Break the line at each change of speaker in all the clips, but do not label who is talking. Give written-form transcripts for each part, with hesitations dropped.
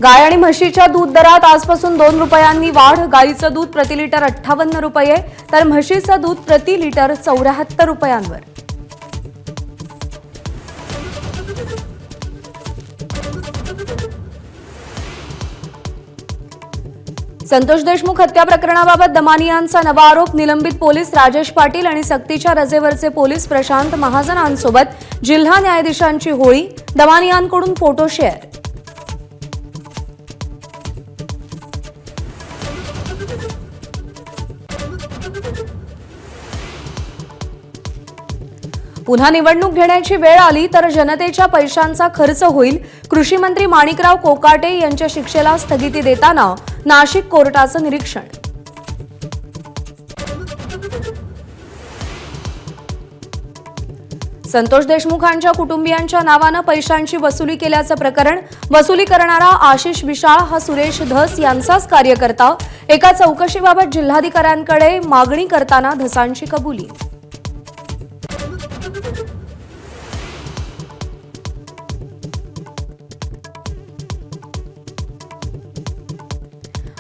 गाय आणि म्हशीच्या दूध दरात आजपासून 2 रुपयांनी वाढ। गाईचं दूध प्रति लिटर 58 रुपये तर म्हशीचं दूध प्रति लिटर 74 रुपयांवर। संतोष देशमुख हत्या प्रकरणाबाबत दमानियांचा नवा आरोप। निलंबित पोलीस राजेश पाटील आणि सक्तीच्या रजेवरचे पोलीस प्रशांत महाजनांसोबत जिल्हा न्यायाधीशांची होळी। दमानियांकडून photo share. पुन्हा निवडणूक घेण्याची वेळ आली तर जनतेच्या पैशांचा खर्च होईल। कृषी मंत्री माणिकराव कोकाटे यांच्या शिक्षेला स्थगिती देताना नाशिक कोर्टाचं निरीक्षण। संतोष देशमुखांच्या कुटुंबियांच्या नावानं पैशांची वसुली केल्याचं प्रकरण। वसुली करणारा आशिष विशाळ हा सुरेश धस यांचाच कार्यकर्ता। एका चौकशीबाबत जिल्हाधिकाऱ्यांकडे मागणी करताना धसांची कबुली।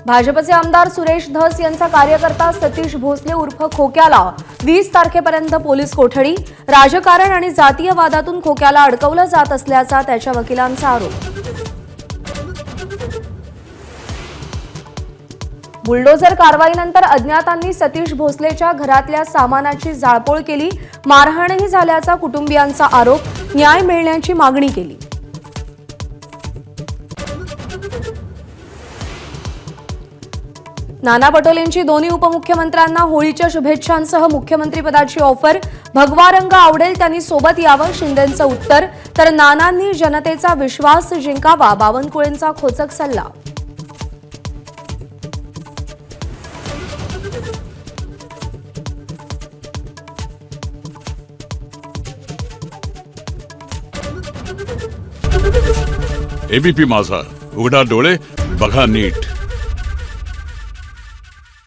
भाजपचे आमदार सुरेश धस यांचा कार्यकर्ता सतीश भोसले उर्फ खोक्याला 20 तारखेपर्यंत पोलीस कोठडी। राजकारण आणि जातीय वादातून खोक्याला अडकवलं जात असल्याचा त्याच्या वकिलांचा आरोप। बुलडोझर कारवाईनंतर अज्ञातांनी सतीश भोसलेच्या घरातल्या सामानाची जाळपोळ केली। मारहाणही झाल्याचा कुटुंबियांचा आरोप। न्याय मिळण्याची मागणी केली। नाना पटोलेंची दोन्ही उपमुख्यमंत्र्यांना होळीच्या शुभेच्छांसह मुख्यमंत्रीपदाची ऑफर। भगवा रंग आवडेल त्यांनी सोबत यावं, शिंदेंचं उत्तर। तर नानांनी जनतेचा विश्वास जिंकावा, बावनकुळेंचा खोचक सल्ला।
एबीपी माझा, उघडा डोळे बघा नीट।